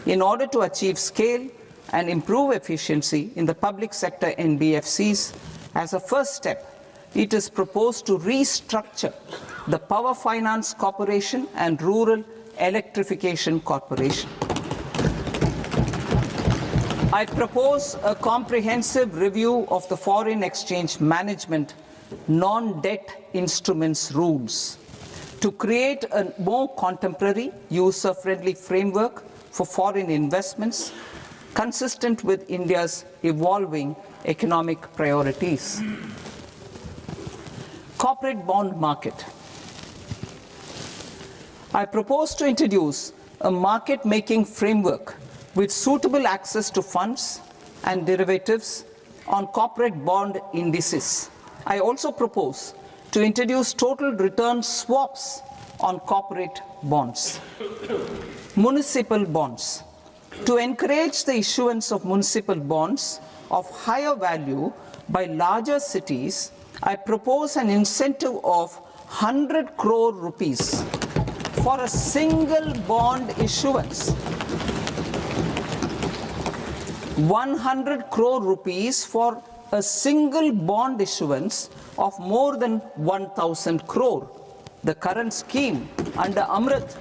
In order to achieve scale and improve efficiency in the public sector NBFCs, as a first step, it is proposed to restructure the Power Finance Corporation and Rural Electrification Corporation. I propose a comprehensive review of the foreign exchange management non-debt instruments rules to create a more contemporary, user-friendly framework for foreign investments consistent with India's evolving economic priorities. Corporate bond market. I propose to introduce a market-making framework with suitable access to funds and derivatives on corporate bond indices. I also propose to introduce total return swaps on corporate bonds. Municipal bonds. To encourage the issuance of municipal bonds of higher value by larger cities, I propose an incentive of 100 crore rupees for a single bond issuance. 100 crore rupees for a single bond issuance of more than 1,000 crore. The current scheme under Amrit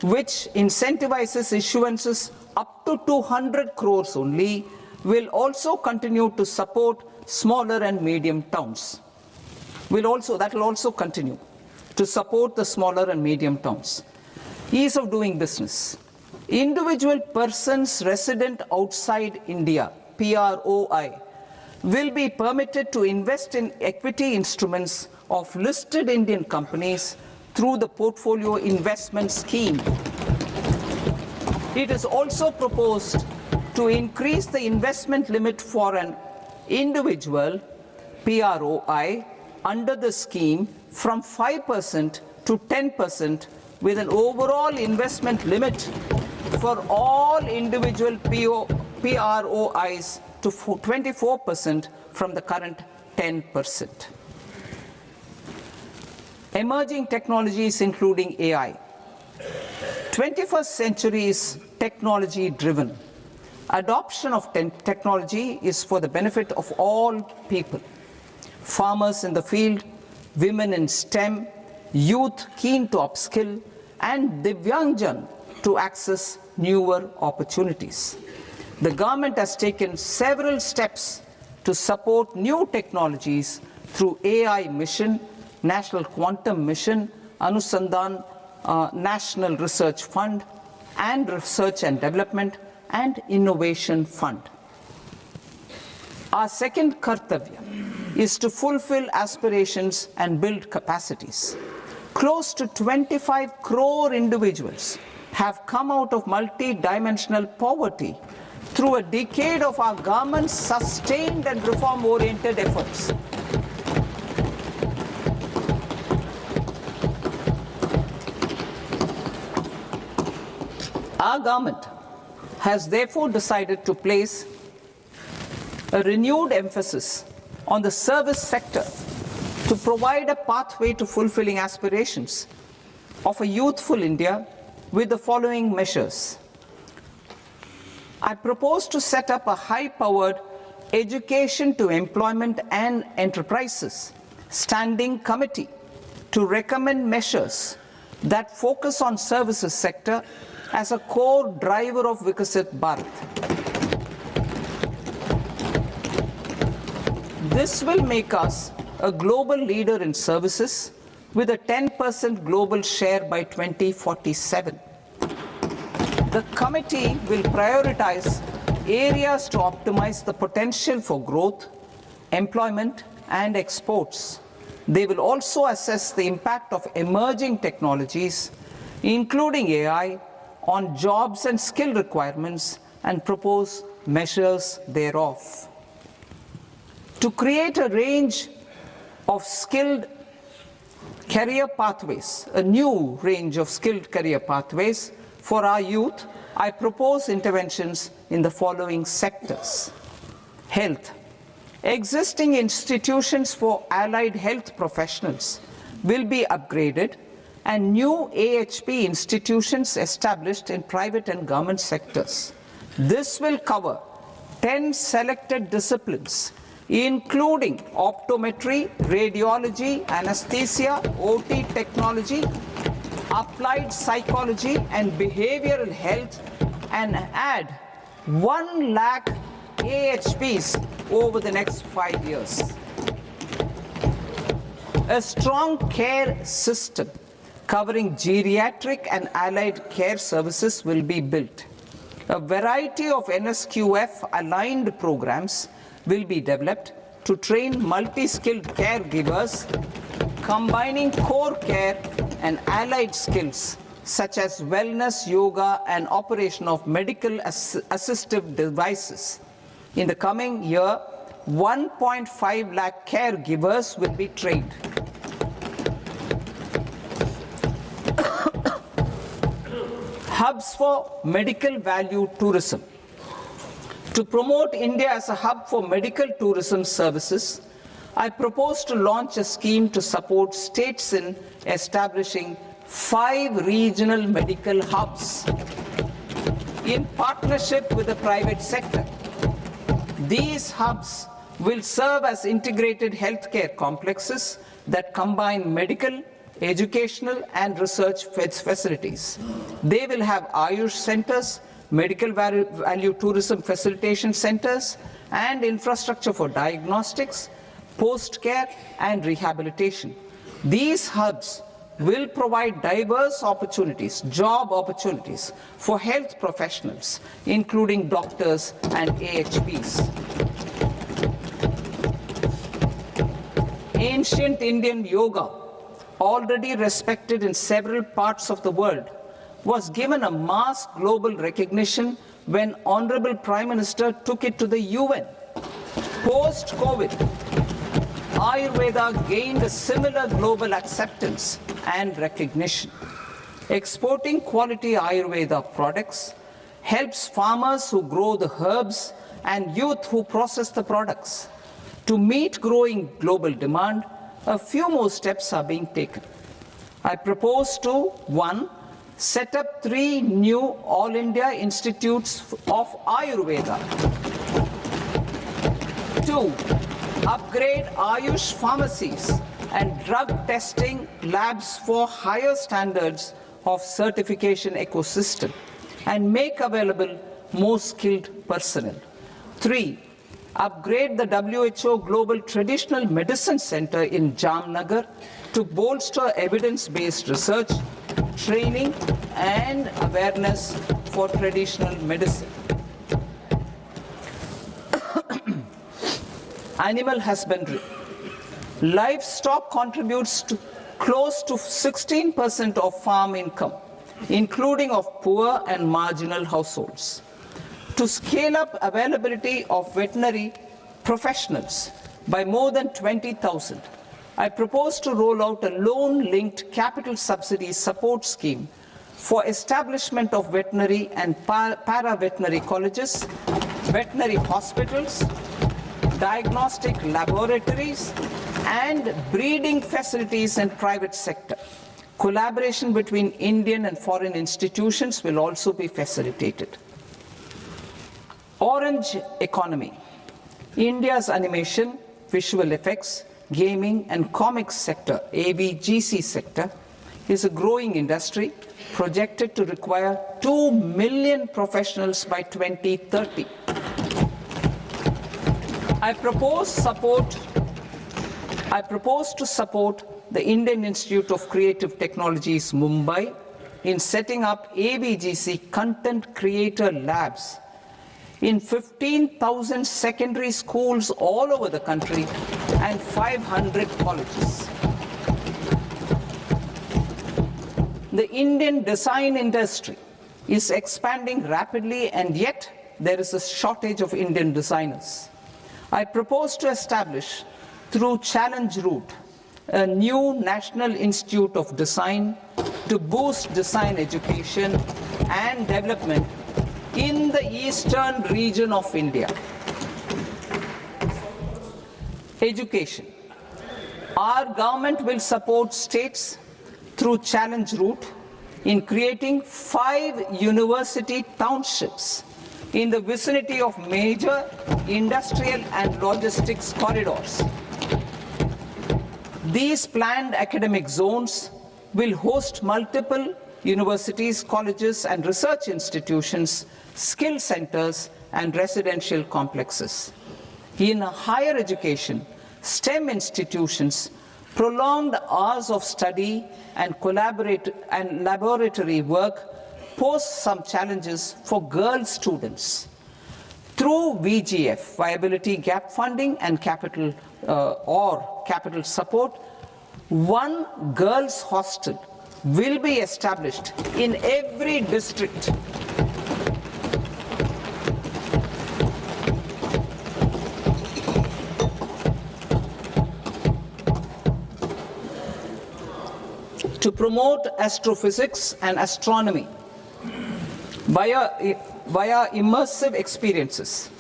which incentivizes issuances up to 200 crores only, will also continue to support smaller and medium towns. That will also continue to support the smaller and medium towns. Ease of doing business. Individual persons resident outside India, PROI, will be permitted to invest in equity instruments of listed Indian companies through the Portfolio Investment Scheme. It is also proposed to increase the investment limit for an individual PROI under the scheme from 5% to 10%, with an overall investment limit for all individual PROIs to 24% from the current 10%. Emerging technologies including AI. 21st century is technology-driven. Adoption of technology is for the benefit of all people. Farmers in the field, women in STEM, youth keen to upskill, and Divyangjan to access newer opportunities. The government has taken several steps to support new technologies through AI Mission, National Quantum Mission, Anusandhan National Research Fund, and Research and Development and Innovation Fund. Our second kartavya is to fulfill aspirations and build capacities. Close to 25 crore individuals have come out of multi-dimensional poverty through a decade of our government's sustained and reform-oriented efforts. Our government has therefore decided to place a renewed emphasis on the service sector to provide a pathway to fulfilling aspirations of a youthful India with the following measures. I propose to set up a high-powered Education to Employment and Enterprises Standing Committee to recommend measures that focus on services sector as a core driver of Vikasit Bharat. This will make us a global leader in services with a 10% global share by 2047. The committee will prioritize areas to optimize the potential for growth, employment, and exports. They will also assess the impact of emerging technologies, including AI, on jobs and skill requirements and propose measures thereof. To create a range of skilled career pathways, a new range of skilled career pathways for our youth, I propose interventions in the following sectors: health, Existing institutions for allied health professionals will be upgraded and new AHP institutions established in private and government sectors. This will cover 10 selected disciplines, including optometry, radiology, anesthesia, OT technology, applied psychology and behavioral health, and add 1 lakh AHPs over the next 5 years. A strong care system covering geriatric and allied care services will be built. A variety of NSQF-aligned programs will be developed to train multi-skilled caregivers, combining core care and allied skills such as wellness, yoga, and operation of medical assistive devices. In the coming year, 1.5 lakh caregivers will be trained. Hubs for medical value tourism. To promote India as a hub for medical tourism services, I propose to launch a scheme to support states in establishing 5 regional medical hubs in partnership with the private sector. These hubs will serve as integrated healthcare complexes that combine medical, educational, and research facilities. They will have Ayush centers, medical value tourism facilitation centers, and infrastructure for diagnostics, post-care, and rehabilitation. These hubs will provide diverse opportunities, job opportunities for health professionals, including doctors and AHPs. Ancient Indian yoga, already respected in several parts of the world, was given a mass global recognition when Honorable Prime Minister took it to the UN. Post-COVID, Ayurveda gained a similar global acceptance and recognition. Exporting quality Ayurveda products helps farmers who grow the herbs and youth who process the products. To meet growing global demand, a few more steps are being taken. I propose to 1. Set up 3 new All India Institutes of Ayurveda. 2. Upgrade Ayush pharmacies and drug testing labs for higher standards of certification ecosystem and make available more skilled personnel. 3. Upgrade the WHO Global Traditional Medicine Center in Jamnagar to bolster evidence-based research, training, and awareness for traditional medicine. Animal husbandry. Livestock contributes to close to 16% of farm income, including of poor and marginal households. To scale up availability of veterinary professionals by more than 20,000, I propose to roll out a loan-linked capital subsidy support scheme for establishment of veterinary and para-veterinary colleges, veterinary hospitals, diagnostic laboratories, and breeding facilities in private sector. Collaboration between Indian and foreign institutions will also be facilitated. Orange economy. India's animation, visual effects, gaming and comics sector, AVGC sector, is a growing industry projected to require 2 million professionals by 2030. I propose to support the Indian Institute of Creative Technologies, Mumbai, in setting up AVGC content creator labs in 15,000 secondary schools all over the country and 500 colleges. The Indian design industry is expanding rapidly, and yet there is a shortage of Indian designers. I propose to establish, through Challenge Route, a new National Institute of Design to boost design education and development in the eastern region of India. Education. Our government will support states through challenge route in creating 5 university townships in the vicinity of major industrial and logistics corridors. These planned academic zones will host multiple universities, colleges, and research institutions, skill centers, and residential complexes. In higher education, STEM institutions, prolonged hours of study and laboratory work pose some challenges for girl students. Through VGF, Viability Gap Funding and capital support, one girls' hostel will be established in every district. To promote astrophysics and astronomy via immersive experiences.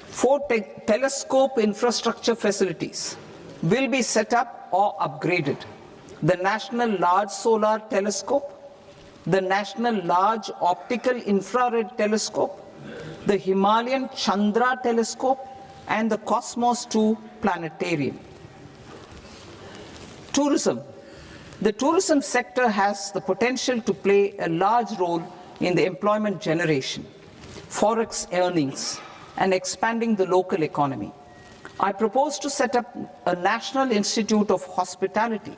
4 telescope infrastructure facilities will be set up or upgraded. The National Large Solar Telescope, the National Large Optical Infrared Telescope, the Himalayan Chandra Telescope, and the Cosmos 2 Planetarium. Tourism. The tourism sector has the potential to play a large role in the employment generation, forex earnings, and expanding the local economy. I propose to set up a National Institute of Hospitality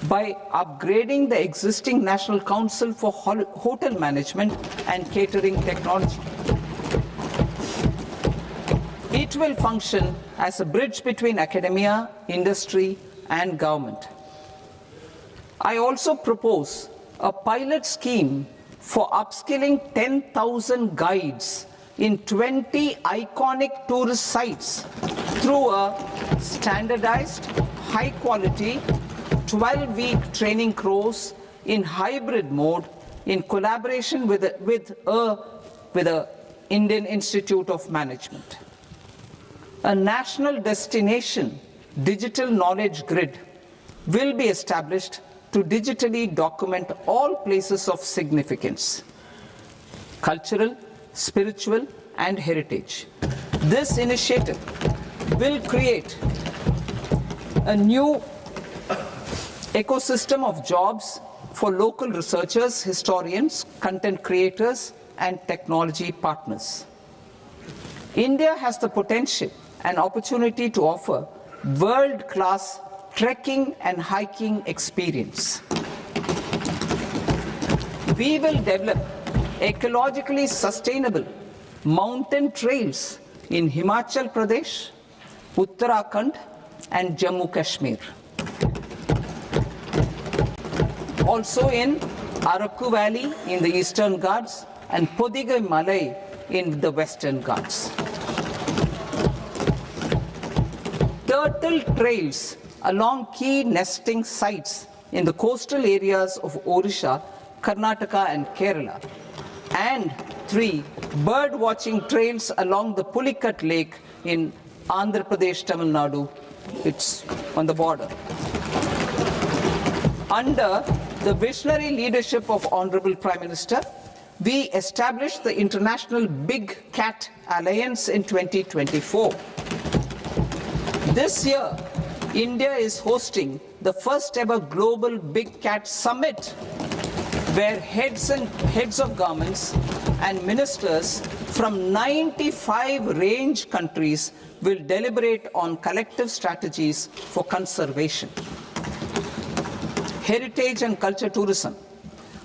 by upgrading the existing National Council for Hotel Management and Catering Technology. It will function as a bridge between academia, industry, and government. I also propose a pilot scheme for upskilling 10,000 guides in 20 iconic tourist sites through a standardized, high-quality, 12-week training course in hybrid mode in collaboration with the Indian Institute of Management. A national destination digital knowledge grid will be established to digitally document all places of significance, cultural, spiritual, and heritage. This initiative will create a new ecosystem of jobs for local researchers, historians, content creators, and technology partners. India has the potential and opportunity to offer world-class trekking and hiking experience. We will develop ecologically sustainable mountain trails in Himachal Pradesh, Uttarakhand, and Jammu Kashmir. Also in Araku Valley in the Eastern Ghats and Podigai Malai in the Western Ghats. Turtle trails along key nesting sites in the coastal areas of Odisha, Karnataka, and Kerala. And 3 bird watching trails along the Pulikat Lake in Andhra Pradesh, Tamil Nadu. It's on the border. Under the visionary leadership of Honorable Prime Minister, we established the International Big Cat Alliance in 2024. This year, India is hosting the first ever Global Big Cat Summit, where heads of governments and ministers from 95 range countries will deliberate on collective strategies for conservation. Heritage and culture tourism.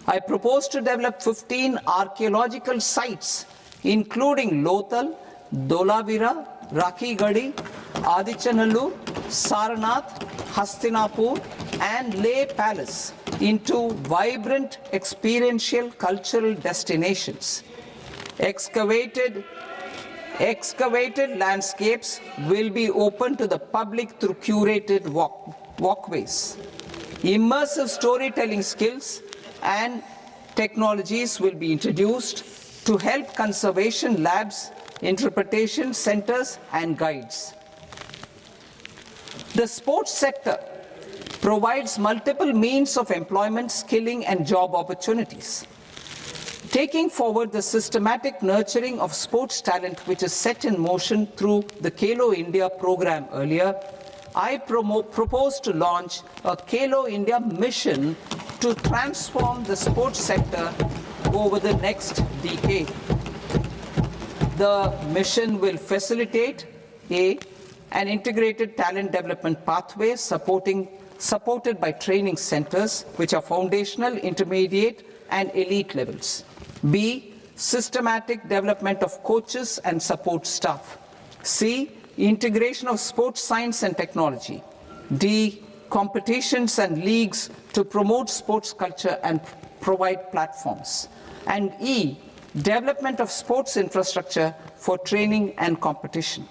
I propose to develop 15 archaeological sites, including Lothal, Dolavira, Rakhi Gadi, Adichanallur, Saranath, Hastinapur, and Leh Palace into vibrant experiential cultural destinations. Excavated landscapes will be open to the public through curated walkways. Immersive storytelling skills and technologies will be introduced to help conservation labs, interpretation centers, and guides. The sports sector provides multiple means of employment, skilling, and job opportunities. Taking forward the systematic nurturing of sports talent, which is set in motion through the Khelo India program earlier, I propose to launch a Khelo India mission to transform the sports sector over the next decade. The mission will facilitate an integrated talent development pathway supported by training centers, which are foundational, intermediate, and elite levels. B, systematic development of coaches and support staff. C, integration of sports science and technology. D, competitions and leagues to promote sports culture and provide platforms. And E, development of sports infrastructure for training and competition.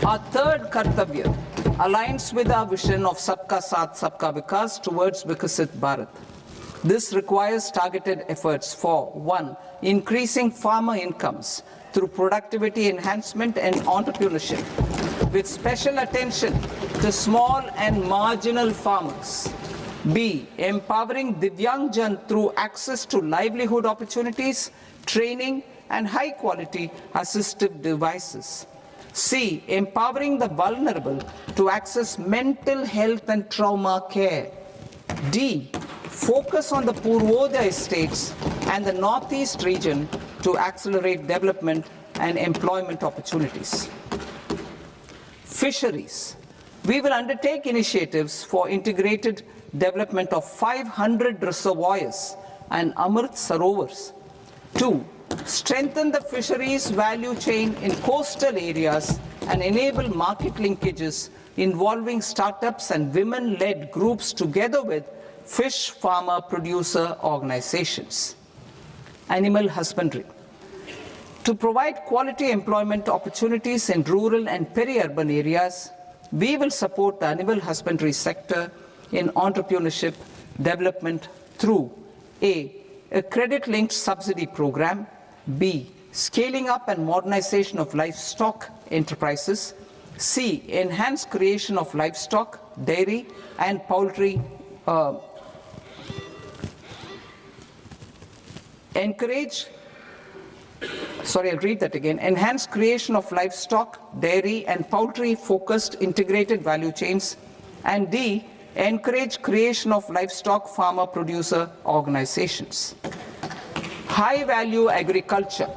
Our third Kartavya aligns with our vision of Sabka Saath, Sabka Vikas towards Vikasit Bharat. This requires targeted efforts for 1. Increasing farmer incomes through productivity enhancement and entrepreneurship, with special attention to small and marginal farmers. B. Empowering Divyangjan through access to livelihood opportunities, training, and high-quality assistive devices. C. Empowering the vulnerable to access mental health and trauma care. D. Focus on the Purvodaya states and the Northeast region to accelerate development and employment opportunities. Fisheries. We will undertake initiatives for integrated development of 500 reservoirs and Amrit Sarovars. 2. Strengthen the fisheries value chain in coastal areas and enable market linkages involving startups and women-led groups together with fish farmer producer organizations. Animal husbandry. To provide quality employment opportunities in rural and peri-urban areas, we will support the animal husbandry sector in entrepreneurship development through A. A credit-linked subsidy program. B. Scaling up and modernization of livestock enterprises. C. Enhanced creation of livestock, dairy, and poultry. I'll read that again. Enhanced creation of livestock, dairy, and poultry-focused integrated value chains. And D. Encourage creation of livestock farmer-producer organizations. High-value agriculture.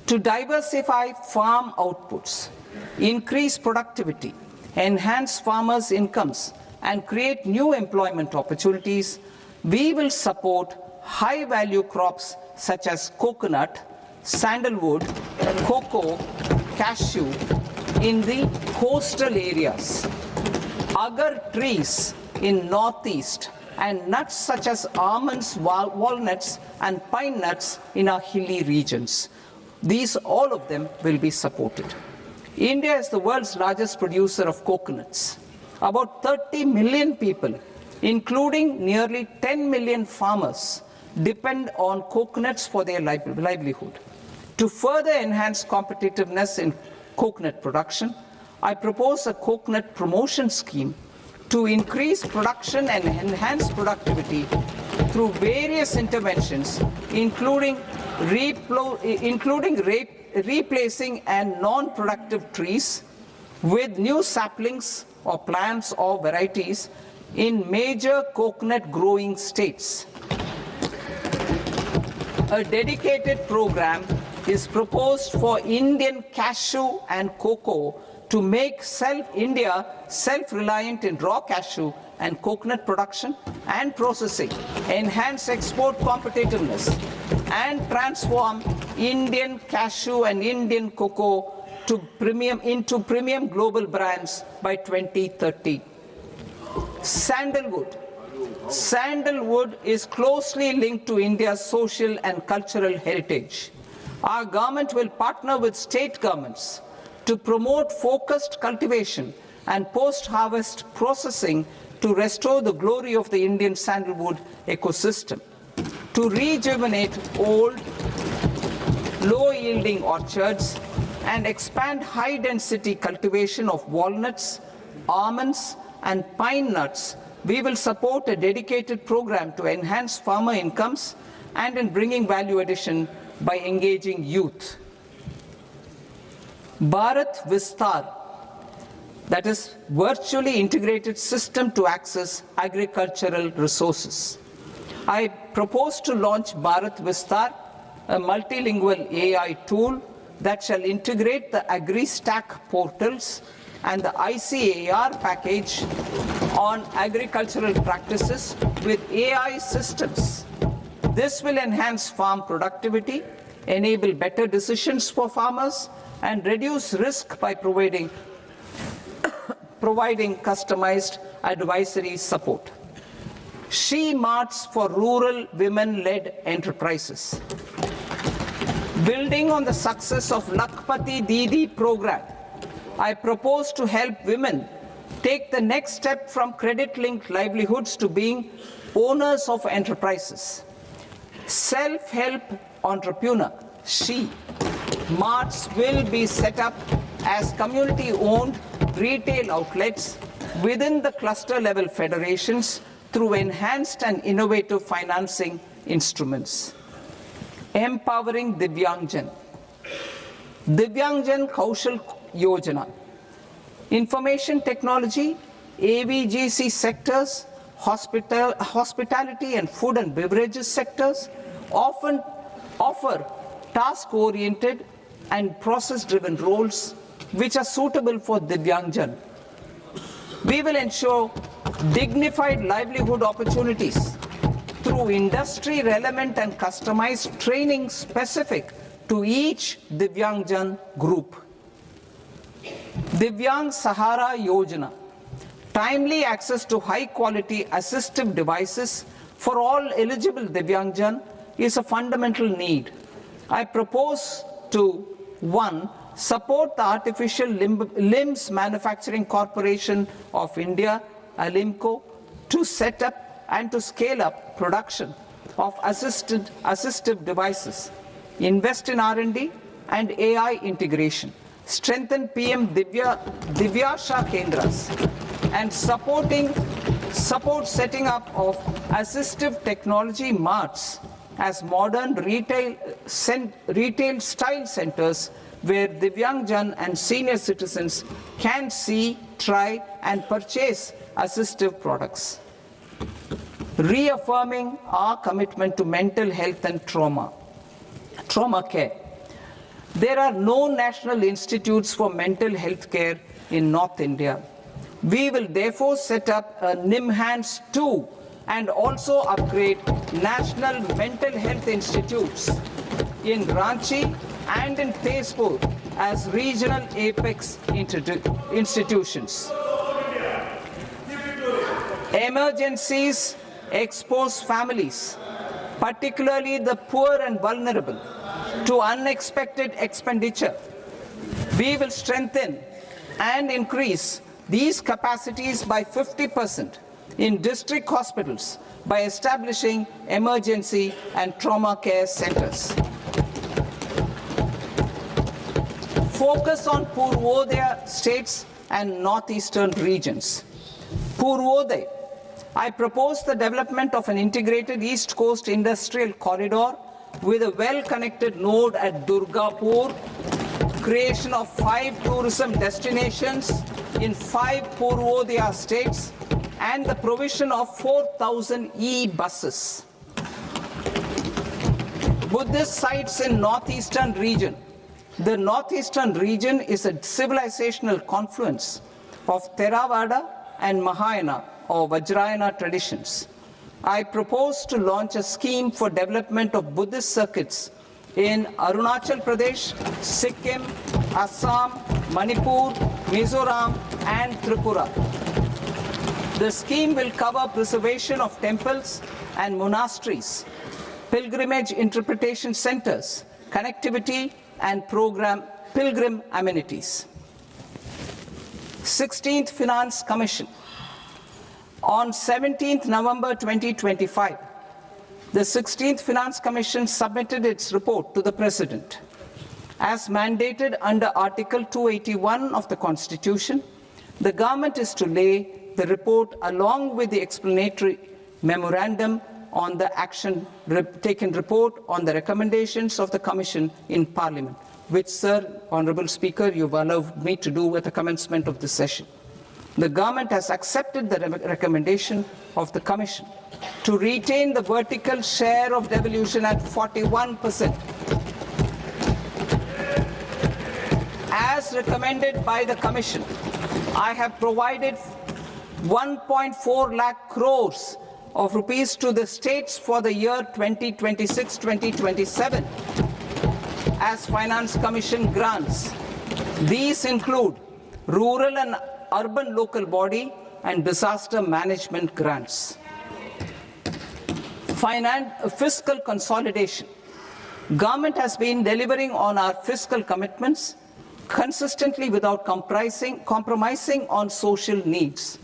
To diversify farm outputs, increase productivity, enhance farmers' incomes, and create new employment opportunities, we will support high-value crops such as coconut, sandalwood, cocoa, cashew in the coastal areas, agar trees in northeast, and nuts such as almonds, walnuts, and pine nuts in our hilly regions. These, all of them, will be supported. India is the world's largest producer of coconuts. About 30 million people, including nearly 10 million farmers, depend on coconuts for their livelihood. To further enhance competitiveness in coconut production, I propose a coconut promotion scheme to increase production and enhance productivity through various interventions, including replacing and non-productive trees with new saplings or plants or varieties in major coconut growing states. A dedicated program is proposed for Indian cashew and cocoa to make India self-reliant in raw cashew and coconut production and processing, enhance export competitiveness, and transform Indian cashew and Indian cocoa into premium global brands by 2030. Sandalwood. Sandalwood is closely linked to India's social and cultural heritage. Our government will partner with state governments to promote focused cultivation and post-harvest processing to restore the glory of the Indian sandalwood ecosystem, to rejuvenate old, low-yielding orchards, and expand high-density cultivation of walnuts, almonds, and pine nuts, we will support a dedicated program to enhance farmer incomes and in bringing value addition by engaging youth. Bharat Vistar, that is virtually integrated system to access agricultural resources. I propose to launch Bharat Vistar, a multilingual AI tool that shall integrate the AgriStack portals and the ICAR package on agricultural practices with AI systems. This will enhance farm productivity, enable better decisions for farmers, and reduce risk by providing customized advisory support. She Marts for rural women-led enterprises. Building on the success of Lakpati Didi program, I propose to help women take the next step from credit-linked livelihoods to being owners of enterprises. Self-help entrepreneur, She Marts will be set up as community-owned retail outlets within the cluster-level federations through enhanced and innovative financing instruments. Empowering Divyangjan. Divyangjan Kaushal Yojana. Information technology, AVGC sectors, hospitality and food and beverages sectors often offer task-oriented and process-driven roles which are suitable for Divyangjan. We will ensure dignified livelihood opportunities through industry-relevant and customized training specific to each Divyangjan group. Divyang Sahara Yojana. Timely access to high-quality assistive devices for all eligible Divyangjan is a fundamental need. I propose to 1. Support the Artificial Limbs Manufacturing Corporation of India, Alimco, to set up and to scale up production of assistive devices, invest in R&D and AI integration, strengthen PM Divyasha Kendras, and support setting up of assistive technology marts as modern retail style centers where Divyangjan and senior citizens can see, try and purchase assistive products. Reaffirming our commitment to mental health and trauma care. There are no national institutes for mental health care in North India. We will therefore set up a NIMHANS 2 and also upgrade national mental health institutes in Ranchi and in Tezpur as regional apex institutions. Emergencies expose families, particularly the poor and vulnerable, to unexpected expenditure. We will strengthen and increase these capacities by 50% in district hospitals by establishing emergency and trauma care centers. Focus on Purvodaya states and northeastern regions. Purvodaya. I propose the development of an integrated East Coast industrial corridor with a well-connected node at Durgapur, creation of 5 tourism destinations in 5 Purvodaya states, and the provision of 4,000 e-buses. Buddhist sites in northeastern region. The northeastern region is a civilizational confluence of Theravada and Mahayana or Vajrayana traditions. I propose to launch a scheme for development of Buddhist circuits in Arunachal Pradesh, Sikkim, Assam, Manipur, Mizoram, and Tripura. The scheme will cover preservation of temples and monasteries, pilgrimage interpretation centers, connectivity, and pilgrim amenities. 16th Finance Commission. On 17th November 2025, the 16th Finance Commission submitted its report to the President. As mandated under Article 281 of the Constitution, the government is to lay the report along with the explanatory memorandum on the action taken report on the recommendations of the Commission in Parliament, which, Sir, Honourable Speaker, you've allowed me to do at the commencement of this session. The government has accepted the recommendation of the Commission to retain the vertical share of devolution at 41%. As recommended by the Commission, I have provided 1.4 lakh crores of rupees to the states for the year 2026-2027 as Finance Commission grants. These include rural and urban local body and disaster management grants. Fiscal consolidation. Government has been delivering on our fiscal commitments consistently without compromising on social needs.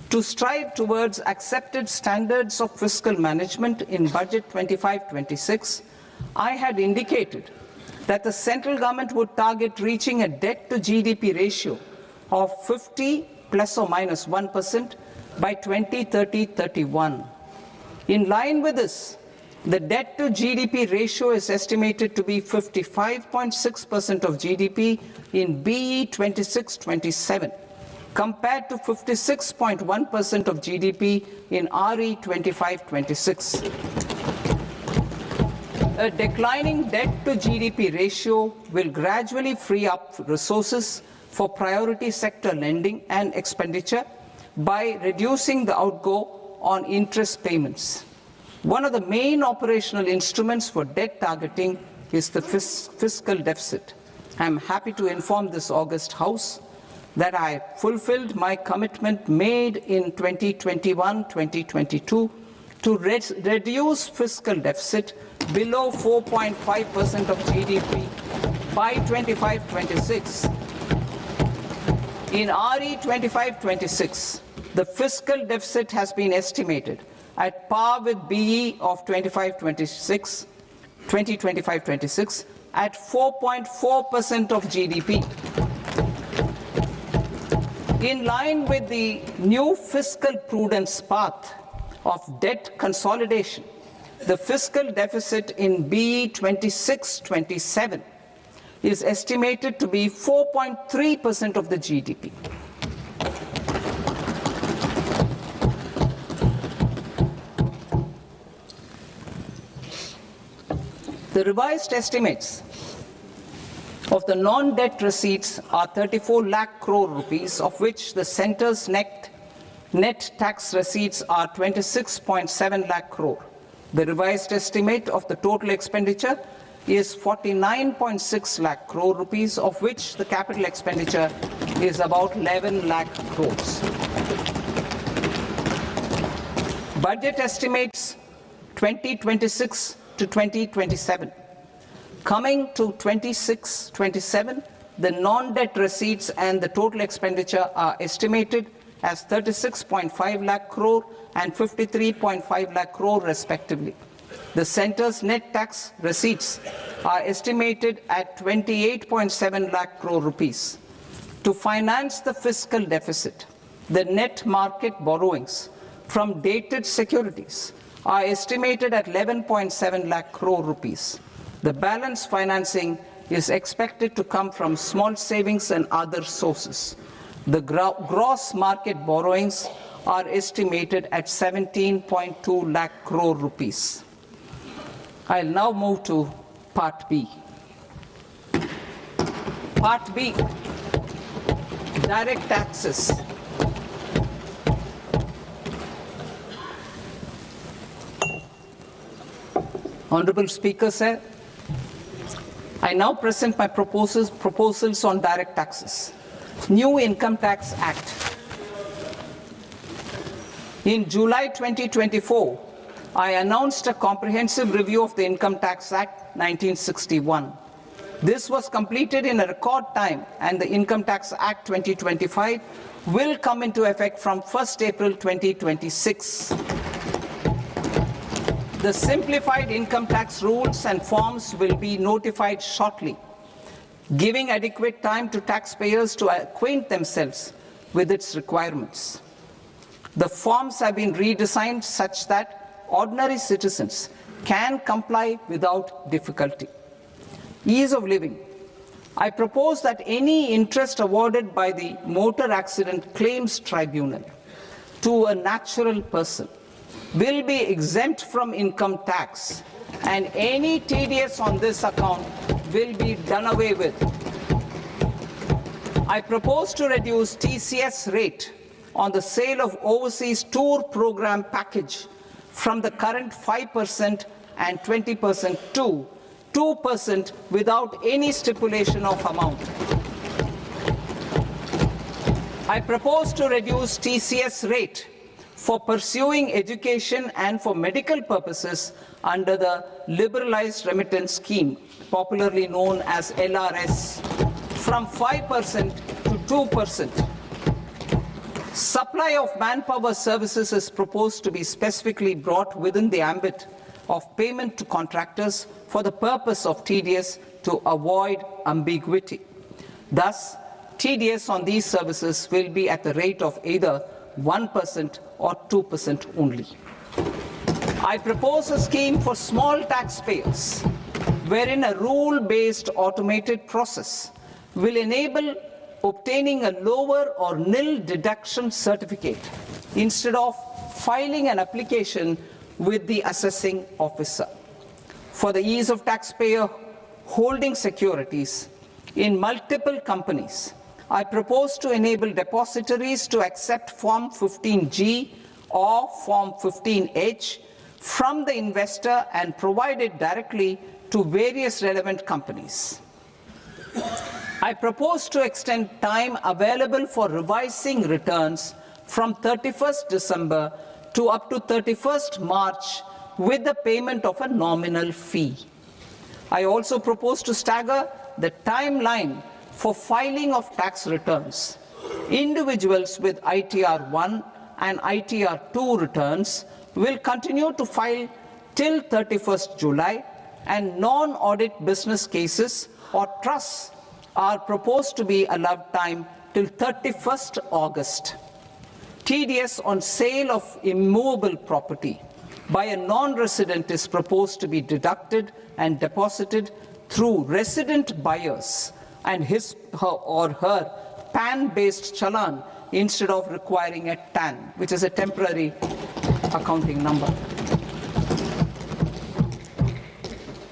To strive towards accepted standards of fiscal management in Budget 25-26, I had indicated that the central government would target reaching a debt-to-GDP ratio of 50 plus or minus 1% by 2030-31. In line with this, the debt-to-GDP ratio is estimated to be 55.6% of GDP in BE 26-27, compared to 56.1% of GDP in RE 25-26. A declining debt-to-GDP ratio will gradually free up resources for priority sector lending and expenditure by reducing the outgo on interest payments. One of the main operational instruments for debt targeting is the fiscal deficit. I am happy to inform this august House that I fulfilled my commitment made in 2021-2022 to reduce fiscal deficit below 4.5% of GDP by 25-26. In RE 25-26, the fiscal deficit has been estimated at par with BE of 2025-26 at 4.4% of GDP. In line with the new fiscal prudence path of debt consolidation, the fiscal deficit in BE 26-27 is estimated to be 4.3% of the GDP. The revised estimates of the non-debt receipts are 34 lakh crore rupees, of which the centre's net tax receipts are 26.7 lakh crore. The revised estimate of the total expenditure is 49.6 lakh crore rupees, of which the capital expenditure is about 11 lakh crores. Budget estimates 2026 to 2027. Coming to 26-27, the non-debt receipts and the total expenditure are estimated as 36.5 lakh crore and 53.5 lakh crore respectively. The centre's net tax receipts are estimated at 28.7 lakh crore rupees. To finance the fiscal deficit, the net market borrowings from dated securities are estimated at 11.7 lakh crore rupees. The balance financing is expected to come from small savings and other sources. The gross market borrowings are estimated at 17.2 lakh crore rupees. I'll now move to Part B. Part B, direct taxes. Honourable Speaker, sir, I now present my proposals on direct taxes. New Income Tax Act. In July 2024, I announced a comprehensive review of the Income Tax Act 1961. This was completed in a record time, and the Income Tax Act 2025 will come into effect from 1st April 2026. The simplified income tax rules and forms will be notified shortly. giving adequate time to taxpayers to acquaint themselves with its requirements. The forms have been redesigned such that ordinary citizens can comply without difficulty. Ease of living. I propose that any interest awarded by the Motor Accident Claims Tribunal to a natural person will be exempt from income tax, and any TDS on this account will be done away with. I propose to reduce TCS rate on the sale of overseas tour program package from the current 5% and 20% to 2% without any stipulation of amount. I propose to reduce TCS rate for pursuing education and for medical purposes under the Liberalized Remittance Scheme, popularly known as LRS, from 5% to 2%. Supply of manpower services is proposed to be specifically brought within the ambit of payment to contractors for the purpose of TDS to avoid ambiguity. Thus, TDS on these services will be at the rate of either 1% or 2% only. I propose a scheme for small taxpayers wherein a rule-based automated process will enable obtaining a lower or nil deduction certificate instead of filing an application with the assessing officer. For the ease of taxpayer holding securities in multiple companies, I propose to enable depositories to accept Form 15G or Form 15H from the investor and provide it directly to various relevant companies. I propose to extend time available for revising returns from 31st December to up to 31st March with the payment of a nominal fee. I also propose to stagger the timeline for filing of tax returns. Individuals with ITR 1 and ITR 2 returns will continue to file till 31st July, and non-audit business cases or trusts are proposed to be allowed time till 31st August. TDS on sale of immovable property by a non-resident is proposed to be deducted and deposited through resident buyers and his or her PAN-based challan instead of requiring a TAN, which is a temporary accounting number.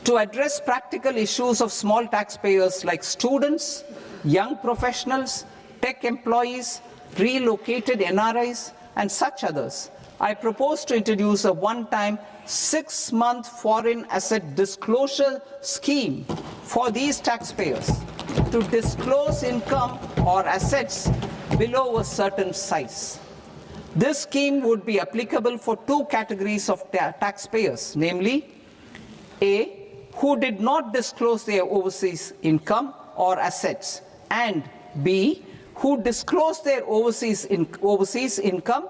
To address practical issues of small taxpayers like students, young professionals, tech employees, relocated NRIs, and such others, I propose to introduce a one-time 6-month foreign asset disclosure scheme for these taxpayers to disclose income or assets below a certain size. This scheme would be applicable for two categories of taxpayers, namely A, who did not disclose their overseas income or assets, and B, who disclosed their overseas income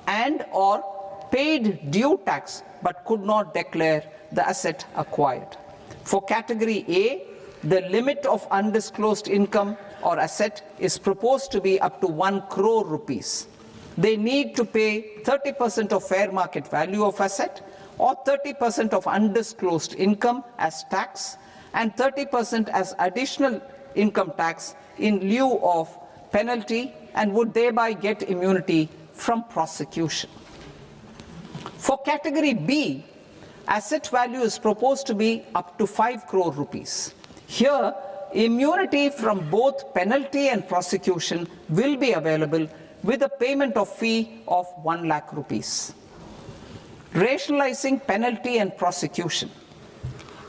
and or paid due tax but could not declare the asset acquired. For category A, the limit of undisclosed income or asset is proposed to be up to 1 crore rupees. They need to pay 30% of fair market value of asset or 30% of undisclosed income as tax and 30% as additional income tax in lieu of penalty, and would thereby get immunity from prosecution. For category B, asset value is proposed to be up to 5 crore rupees. Here, immunity from both penalty and prosecution will be available with a payment of fee of 1 lakh rupees. Rationalizing penalty and prosecution.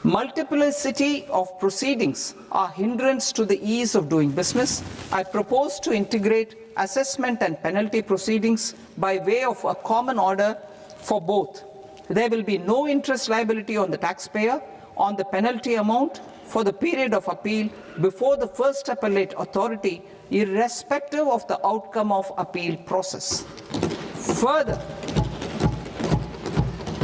Multiplicity of proceedings are hindrance to the ease of doing business. I propose to integrate assessment and penalty proceedings by way of a common order for both. There will be no interest liability on the taxpayer on the penalty amount for the period of appeal before the first appellate authority, irrespective of the outcome of appeal process. Further,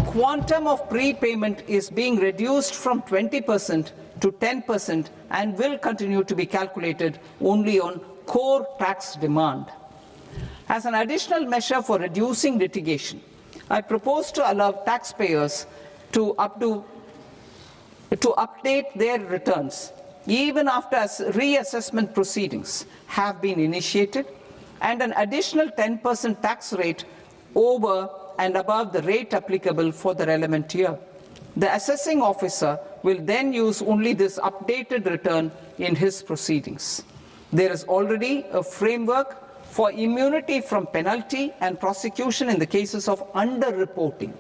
quantum of prepayment is being reduced from 20% to 10% and will continue to be calculated only on core tax demand. As an additional measure for reducing litigation, I propose to allow taxpayers to update their returns even after reassessment proceedings have been initiated, and an additional 10% tax rate over and above the rate applicable for the relevant year. The assessing officer will then use only this updated return in his proceedings. There is already a framework for immunity from penalty and prosecution in the cases of underreporting.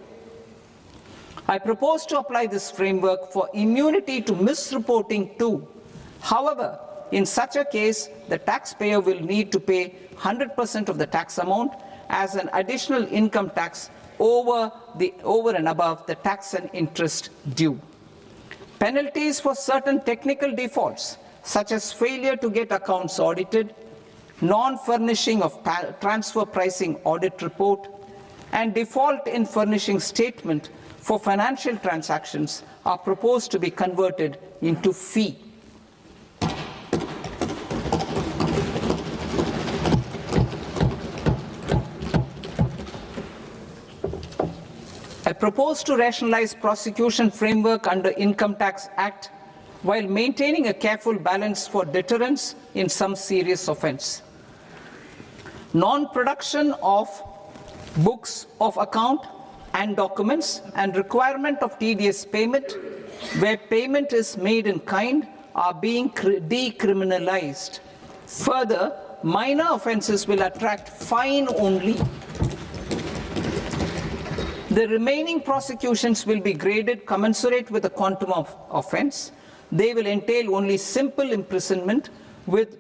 I propose to apply this framework for immunity to misreporting too. However, in such a case, the taxpayer will need to pay 100% of the tax amount as an additional income tax over and above the tax and interest due. Penalties for certain technical defaults, such as failure to get accounts audited, non-furnishing of transfer pricing audit report, and default in furnishing statement for financial transactions, are proposed to be converted into fee. I propose to rationalize prosecution framework under Income Tax Act while maintaining a careful balance for deterrence in some serious offence. Non-production of books of account and documents and requirement of TDS payment where payment is made in kind are being decriminalized. Further, minor offences will attract fine only. The remaining prosecutions will be graded commensurate with the quantum of offence. They will entail only simple imprisonment with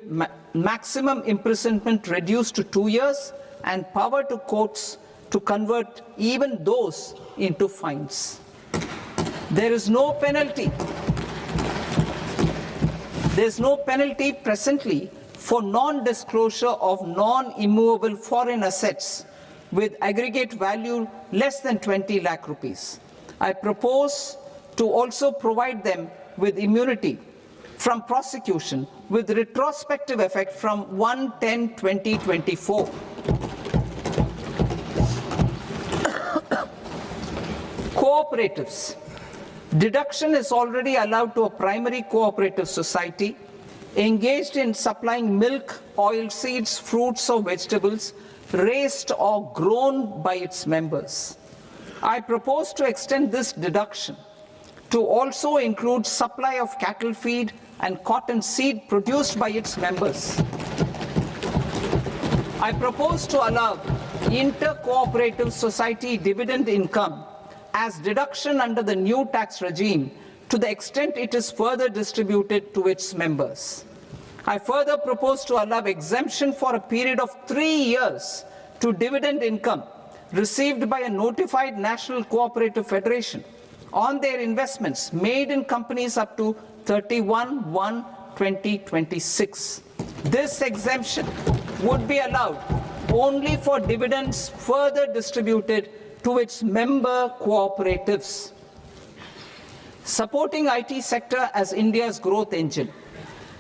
maximum imprisonment reduced to 2 years and power to courts to convert even those into fines. There is no penalty. There is no penalty presently for non-disclosure of non-immovable foreign assets with aggregate value less than 20 lakh rupees. I propose to also provide them with immunity from prosecution with retrospective effect from 1/10/2024. Cooperatives. Deduction is already allowed to a primary cooperative society engaged in supplying milk, oilseeds, fruits or vegetables raised or grown by its members. I propose to extend this deduction to also include supply of cattle feed and cotton seed produced by its members. I propose to allow inter-cooperative society dividend income as deduction under the new tax regime to the extent it is further distributed to its members. I further propose to allow exemption for a period of 3 years to dividend income received by a notified national cooperative federation on their investments made in companies up to 31/1/2026. This exemption would be allowed only for dividends further distributed to its member cooperatives. Supporting IT sector as India's growth engine.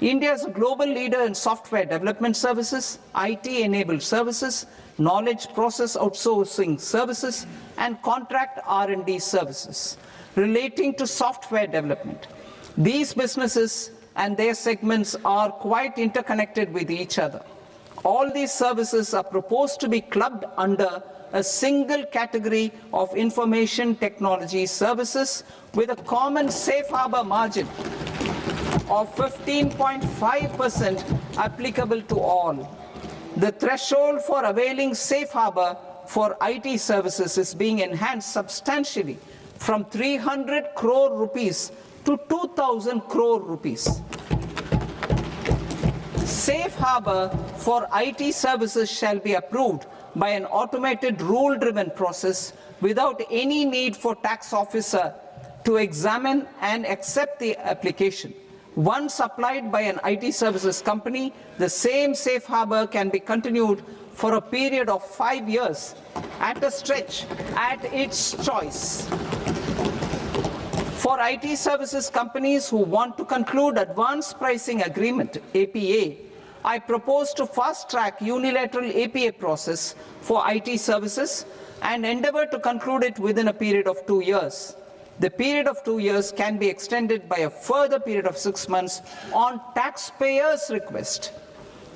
India is a global leader in software development services, IT-enabled services, knowledge process outsourcing services, and contract R&D services relating to software development. These businesses and their segments are quite interconnected with each other. All these services are proposed to be clubbed under a single category of information technology services with a common safe harbor margin of 15.5% applicable to all. The threshold for availing safe harbor for IT services is being enhanced substantially from 300 crore rupees to 2,000 crore rupees. Safe harbor for IT services shall be approved by an automated rule-driven process without any need for tax officer to examine and accept the application. Once applied by an IT services company, the same safe harbor can be continued for a period of 5 years at a stretch at its choice. For IT services companies who want to conclude Advanced Pricing Agreement, APA, I propose to fast-track unilateral APA process for IT services and endeavor to conclude it within a period of 2 years. The period of 2 years can be extended by a further period of 6 months on taxpayers' request.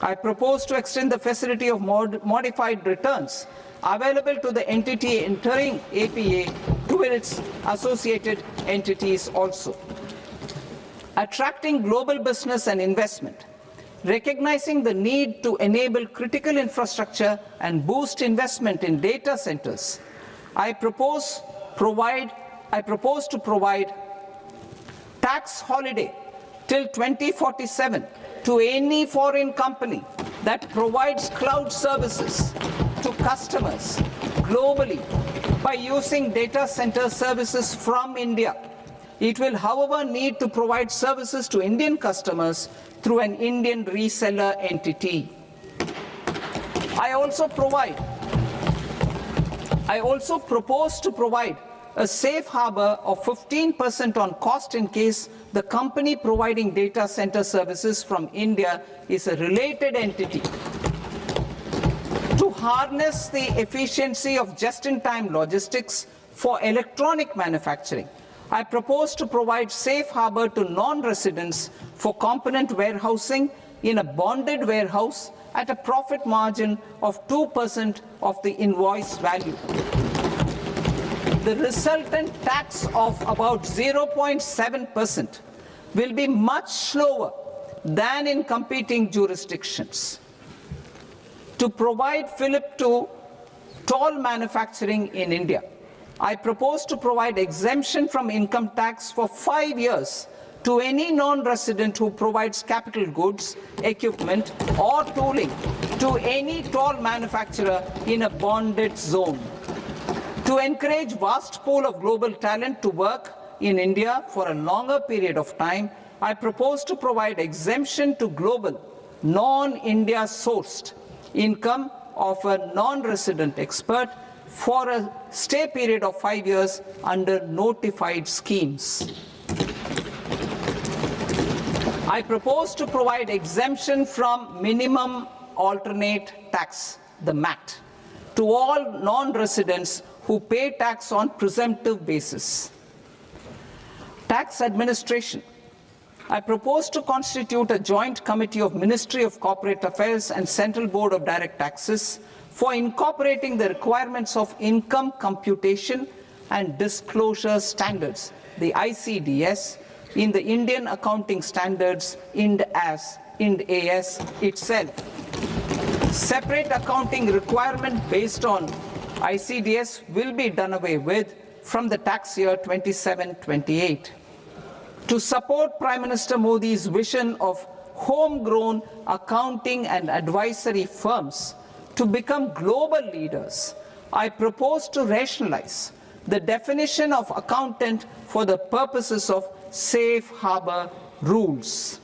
I propose to extend the facility of modified returns available to the entity entering APA to its associated entities also. Attracting global business and investment. Recognizing the need to enable critical infrastructure and boost investment in data centers, I propose to provide tax holiday till 2047 to any foreign company that provides cloud services to customers globally by using data center services from India. It will, however, need to provide services to Indian customers through an Indian reseller entity. I also propose to provide a safe harbor of 15% on cost in case the company providing data center services from India is a related entity. To harness the efficiency of just-in-time logistics for electronic manufacturing, I propose to provide safe harbor to non-residents for component warehousing in a bonded warehouse at a profit margin of 2% of the invoice value. The resultant tax of about 0.7% will be much lower than in competing jurisdictions. To provide fillip to toll manufacturing in India, I propose to provide exemption from income tax for 5 years to any non-resident who provides capital goods, equipment, or tooling to any toll manufacturer in a bonded zone. To encourage vast pool of global talent to work in India for a longer period of time, I propose to provide exemption to global, non-India sourced income of a non-resident expert for a stay period of 5 years under notified schemes. I propose to provide exemption from minimum alternate tax, the MAT, to all non-residents who pay tax on presumptive basis. Tax administration. I propose to constitute a joint committee of Ministry of Corporate Affairs and Central Board of Direct Taxes for incorporating the requirements of income computation and disclosure standards, the ICDS, in the Indian Accounting Standards Ind AS itself. Separate accounting requirement based on ICDS will be done away with from the tax year 27-28. To support Prime Minister Modi's vision of homegrown accounting and advisory firms to become global leaders, I propose to rationalize the definition of accountant for the purposes of safe harbor rules.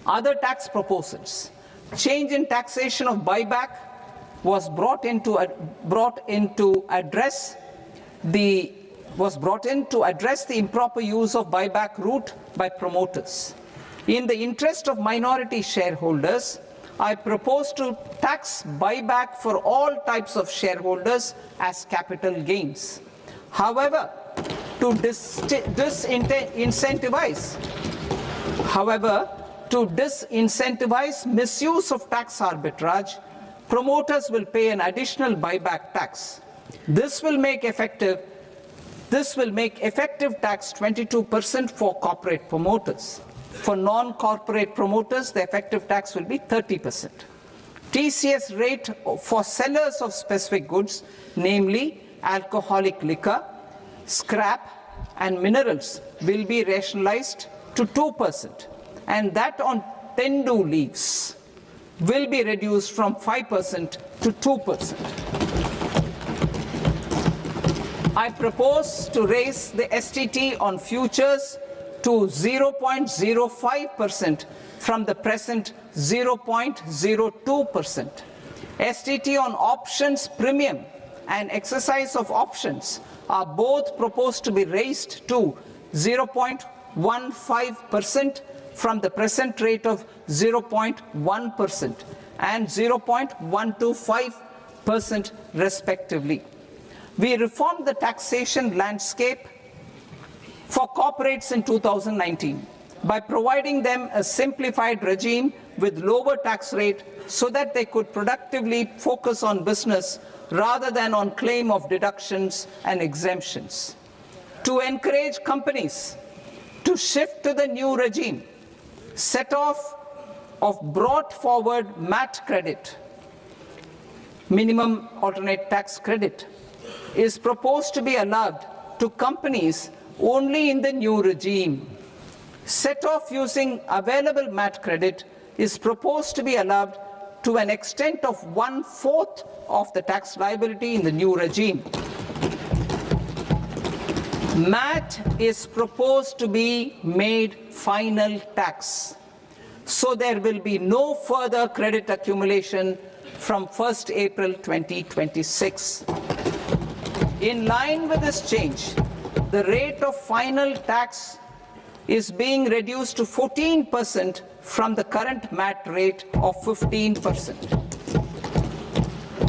Other tax proposals. Change in taxation of buyback was brought in to address the improper use of buyback route by promoters. In the interest of minority shareholders, I propose to tax buyback for all types of shareholders as capital gains. However, to disincentivize misuse of tax arbitrage, promoters will pay an additional buyback tax. This will make effective tax 22% for corporate promoters. For non-corporate promoters, the effective tax will be 30%. TCS rate for sellers of specific goods, namely alcoholic liquor, scrap, and minerals, will be rationalized to 2%, and that on tendu leaves will be reduced from 5% to 2%. I propose to raise the STT on futures to 0.05% from the present 0.02%. STT on options premium and exercise of options are both proposed to be raised to 0.15% from the present rate of 0.1% and 0.125% respectively. We reformed the taxation landscape for corporates in 2019 by providing them a simplified regime with lower tax rate so that they could productively focus on business rather than on claim of deductions and exemptions. To encourage companies to shift to the new regime, set-off of brought forward MAT credit, minimum alternate tax credit, is proposed to be allowed to companies only in the new regime. Set-off using available MAT credit is proposed to be allowed to an extent of 1/4 of the tax liability in the new regime. MAT is proposed to be made final tax, so there will be no further credit accumulation from 1st April 2026. In line with this change, the rate of final tax is being reduced to 14% from the current MAT rate of 15%.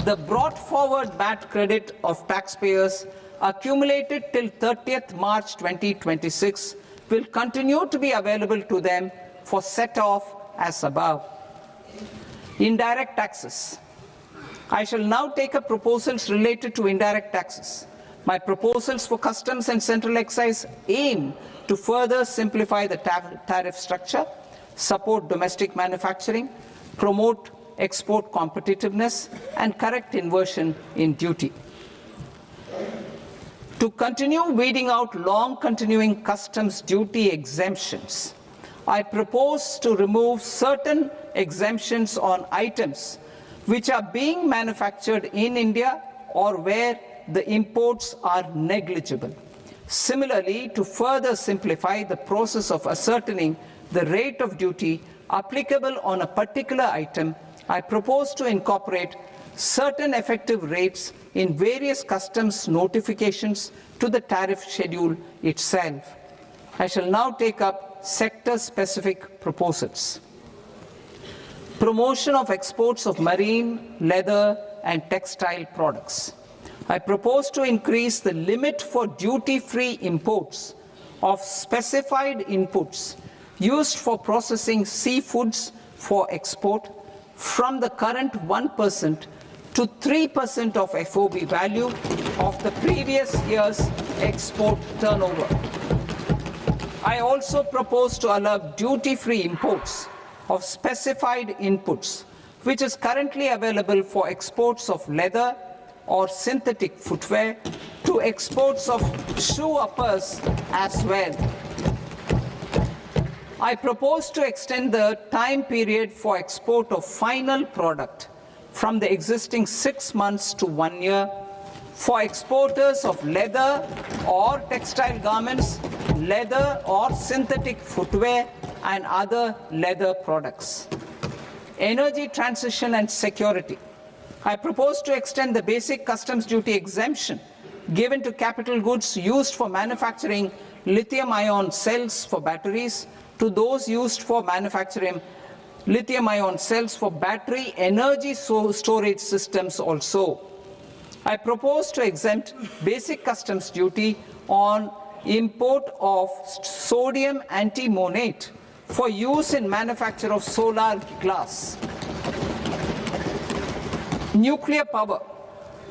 The brought forward MAT credit of taxpayers accumulated till 30th March 2026 will continue to be available to them for set-off as above. Indirect taxes. I shall now take up proposals related to indirect taxes. My proposals for customs and central excise aim to further simplify the tariff structure, support domestic manufacturing, promote export competitiveness, and correct inversion in duty. To continue weeding out long continuing customs duty exemptions, I propose to remove certain exemptions on items which are being manufactured in India or where the imports are negligible. Similarly, to further simplify the process of ascertaining the rate of duty applicable on a particular item, I propose to incorporate certain effective rates in various customs notifications to the tariff schedule itself. I shall now take up sector-specific proposals. Promotion of exports of marine, leather, and textile products. I propose to increase the limit for duty-free imports of specified inputs used for processing seafoods for export from the current 1% to 3% of FOB value of the previous year's export turnover. I also propose to allow duty-free imports of specified inputs, which is currently available for exports of leather or synthetic footwear, to exports of shoe uppers as well. I propose to extend the time period for export of final product from the existing 6 months to 1 year for exporters of leather or textile garments, leather or synthetic footwear, and other leather products. Energy transition and security. I propose to extend the basic customs duty exemption given to capital goods used for manufacturing lithium-ion cells for batteries to those used for manufacturing lithium-ion cells for battery energy storage systems also. I propose to exempt basic customs duty on import of sodium antimonate for use in manufacture of solar glass. Nuclear power.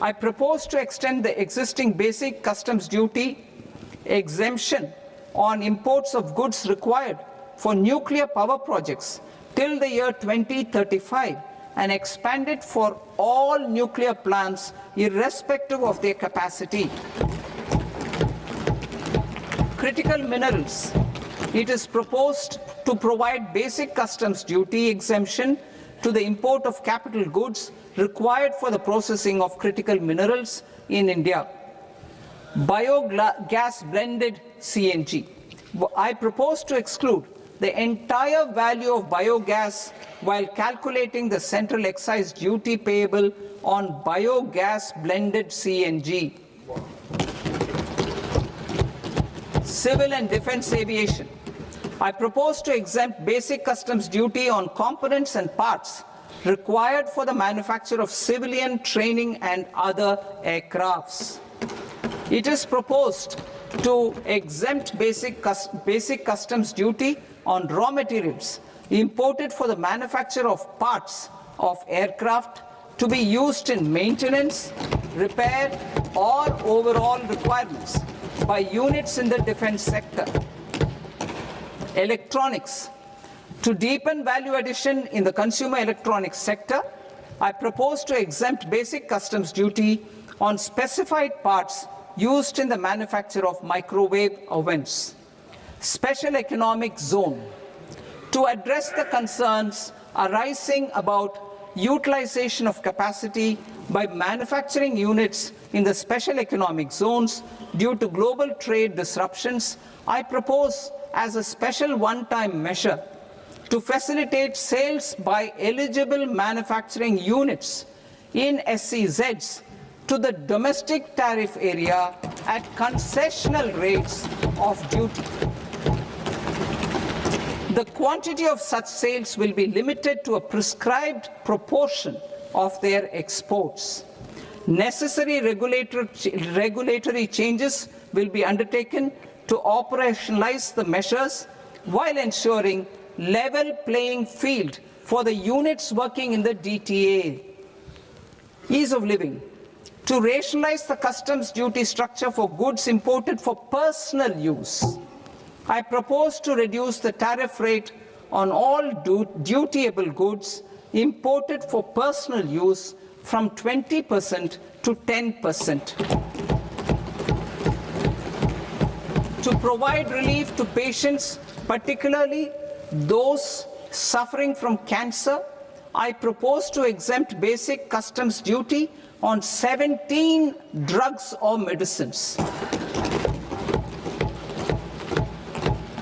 I propose to extend the existing basic customs duty exemption on imports of goods required for nuclear power projects till the year 2035 and expand it for all nuclear plants irrespective of their capacity. Critical minerals. It is proposed to provide basic customs duty exemption to the import of capital goods required for the processing of critical minerals in India. Biogas blended CNG. I propose to exclude the entire value of biogas while calculating the central excise duty payable on biogas blended CNG. Civil and defense aviation. I propose to exempt basic customs duty on components and parts required for the manufacture of civilian training and other aircrafts. It is proposed to exempt basic customs duty on raw materials imported for the manufacture of parts of aircraft to be used in maintenance, repair, or overall requirements by units in the defense sector. Electronics. To deepen value addition in the consumer electronics sector, I propose to exempt basic customs duty on specified parts used in the manufacture of microwave ovens. Special economic zone. To address the concerns arising about utilization of capacity by manufacturing units in the special economic zones due to global trade disruptions, I propose as a special one-time measure to facilitate sales by eligible manufacturing units in SEZs to the domestic tariff area at concessional rates of duty. The quantity of such sales will be limited to a prescribed proportion of their exports. Necessary regulatory changes will be undertaken to operationalize the measures while ensuring level playing field for the units working in the DTA. Ease of living. To rationalize the customs duty structure for goods imported for personal use, I propose to reduce the tariff rate on all dutiable goods imported for personal use from 20% to 10%. To provide relief to patients, particularly those suffering from cancer, I propose to exempt basic customs duty on 17 drugs or medicines.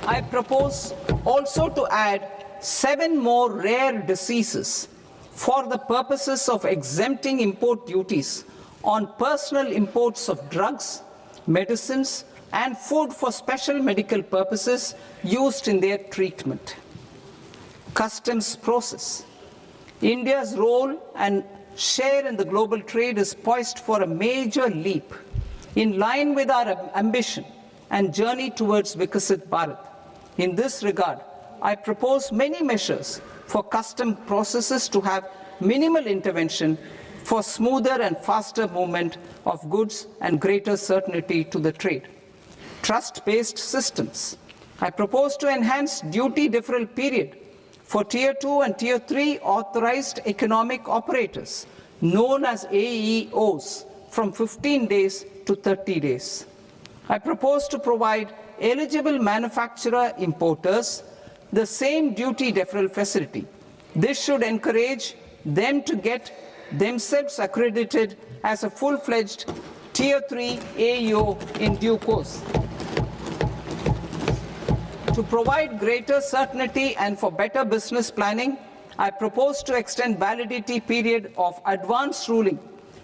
I propose also to add 7 more rare diseases for the purposes of exempting import duties on personal imports of drugs, medicines, and food for special medical purposes used in their treatment. Customs process. India's role and share in the global trade is poised for a major leap in line with our ambition and journey towards Vikasit Bharat. In this regard, I propose many measures for custom processes to have minimal intervention for smoother and faster movement of goods and greater certainty to the trade. Trust-based systems. I propose to enhance duty deferral period for Tier 2 and Tier 3 authorized economic operators, known as AEOs, from 15 days to 30 days. I propose to provide eligible manufacturer importers the same duty deferral facility. This should encourage them to get themselves accredited as a full-fledged Tier 3 AEO in due course. To provide greater certainty and for better business planning, I propose to extend validity period of advance ruling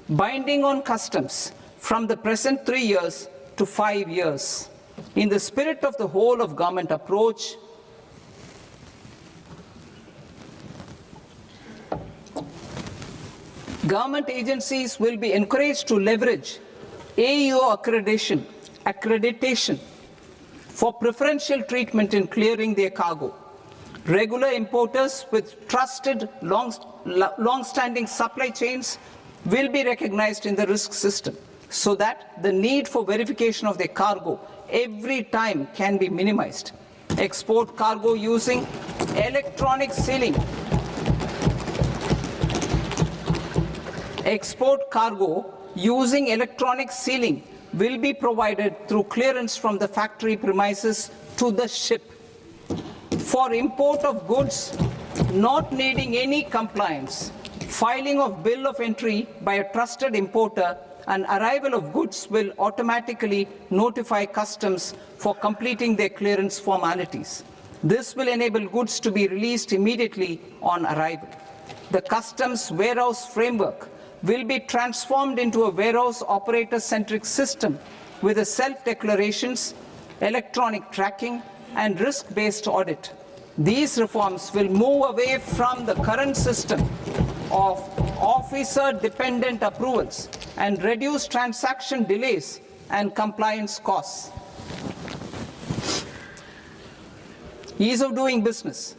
binding on customs from the present 3 years to 5 years. In the spirit of the whole of government approach, government agencies will be encouraged to leverage AEO accreditation for preferential treatment in clearing their cargo. Regular importers with trusted long-standing supply chains will be recognized in the risk system so that the need for verification of their cargo every time can be minimized. Export cargo using electronic sealing. Export cargo using electronic sealing will be provided through clearance from the factory premises to the ship. For import of goods not needing any compliance, filing of bill of entry by a trusted importer and arrival of goods will automatically notify customs for completing their clearance formalities. This will enable goods to be released immediately on arrival. The customs warehouse framework will be transformed into a warehouse operator-centric system with a self-declarations, electronic tracking, and risk-based audit. These reforms will move away from the current system of officer-dependent approvals and reduce transaction delays and compliance costs. Ease of doing business.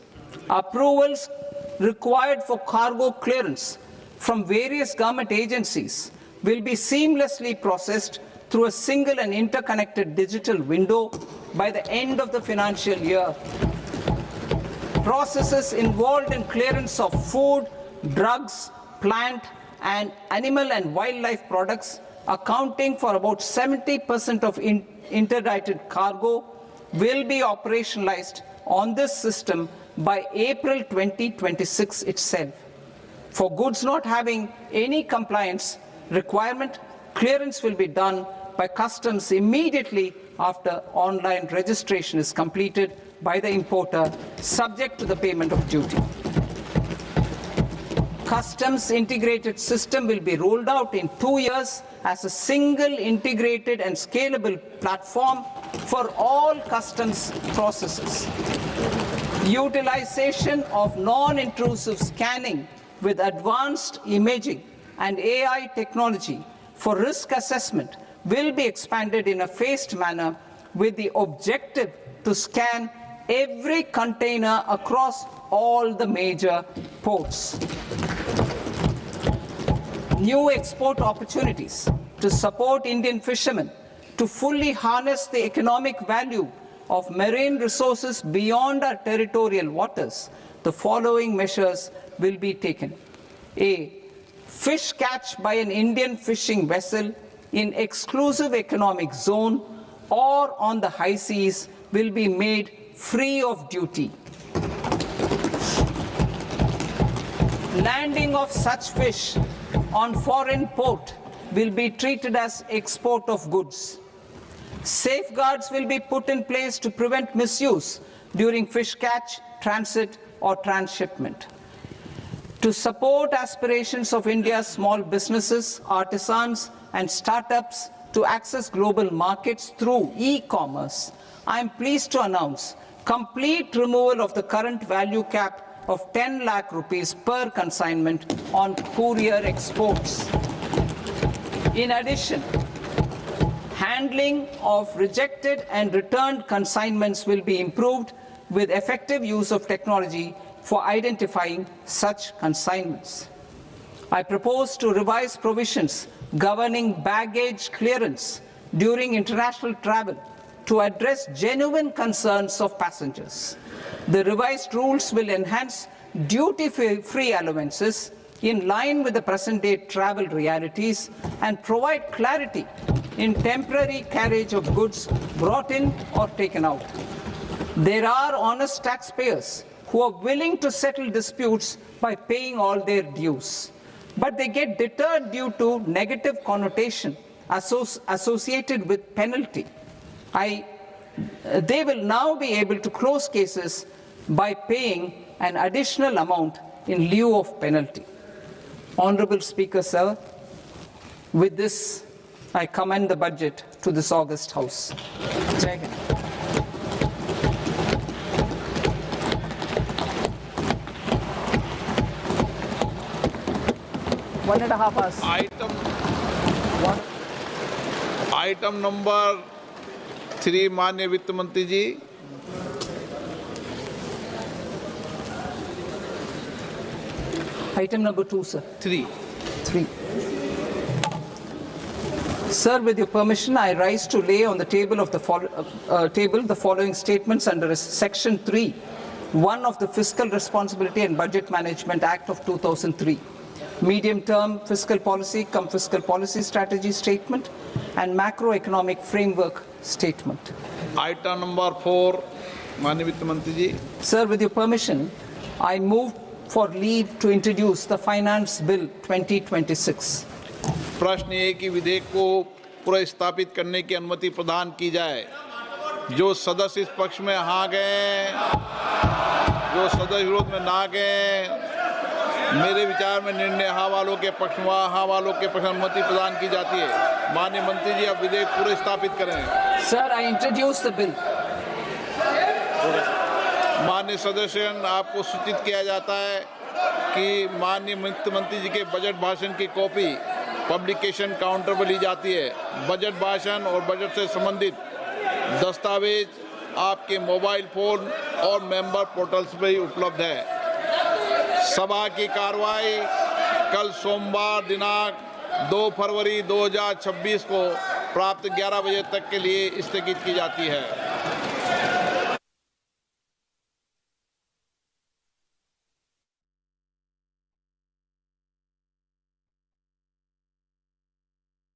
Approvals required for cargo clearance from various government agencies will be seamlessly processed through a single and interconnected digital window by the end of the financial year. Processes involved in clearance of food, drugs, plant, and animal and wildlife products, accounting for about 70% of interdicted cargo, will be operationalized on this system by April 2026 itself. For goods not having any compliance requirement, clearance will be done by customs immediately after online registration is completed by the importer, subject to the payment of duty. Customs integrated system will be rolled out in 2 years as a single integrated and scalable platform for all customs processes. Utilization of non-intrusive scanning with advanced imaging and AI technology for risk assessment will be expanded in a phased manner with the objective to scan every container across all the major ports. New export opportunities to support Indian fishermen to fully harness the economic value of marine resources beyond our territorial waters. The following measures will be taken. A. Fish catch by an Indian fishing vessel in exclusive economic zone or on the high seas will be made free of duty. Landing of such fish on foreign port will be treated as export of goods. Safeguards will be put in place to prevent misuse during fish catch, transit, or transshipment. To support aspirations of India's small businesses, artisans, and startups to access global markets through e-commerce, I am pleased to announce complete removal of the current value cap of 10 lakh rupees per consignment on courier exports. In addition, handling of rejected and returned consignments will be improved with effective use of technology for identifying such consignments. I propose to revise provisions governing baggage clearance during international travel to address genuine concerns of passengers. The revised rules will enhance duty-free allowances in line with the present-day travel realities and provide clarity in temporary carriage of goods brought in or taken out. There are honest taxpayers who are willing to settle disputes by paying all their dues, but they get deterred due to negative connotation associated with penalty. They will now be able to close cases by paying an additional amount in lieu of penalty. Honorable Speaker, sir, with this, I commend the budget to this august House. Jai Hind. One and a half hours. Item number 3, माननीय वित्त मंत्री जी. Item number 2, sir. 3. 3. Sir, with your permission, I rise to lay on the table of the following statements under Section 3, 1 of the Fiscal Responsibility and Budget Management Act of 2003. Medium-term fiscal policy, fiscal policy strategy statement, and macroeconomic framework statement. Item number 4, माननीय वित्त मंत्री जी. Sir, with your permission, I move for leave to introduce the Finance Bill 2026. प्रश्न ये कि विधेयक को पुनः स्थापित करने की अनुमति प्रदान की जाए. जो सदस्य इस पक्ष में हाँ गए, जो सदस्य विरोध में ना गए, मेरे विचार में निर्णय हाँ वालों के पक्ष में हाँ वालों के पक्ष में अनुमति प्रदान की जाती है। माननीय मंत्री जी, अब विधेयक पूरे स्थापित करें। Sir, I introduce the bill. माननीय सदस्यगण, आपको सूचित किया जाता है कि माननीय वित्त मंत्री जी के बजट भाषण की कॉपी पब्लिकेशन काउंटर पर ली जाती है। बजट भाषण और बजट से संबंधित दस्तावेज आपके मोबाइल फोन और मेंबर पोर्टल्स पर ही उपलब्ध है। सभा की कार्रवाई कल सोमवार दिनांक 2 फरवरी 2026 को प्राप्त 11 बजे तक के लिए स्थगित की जाती है।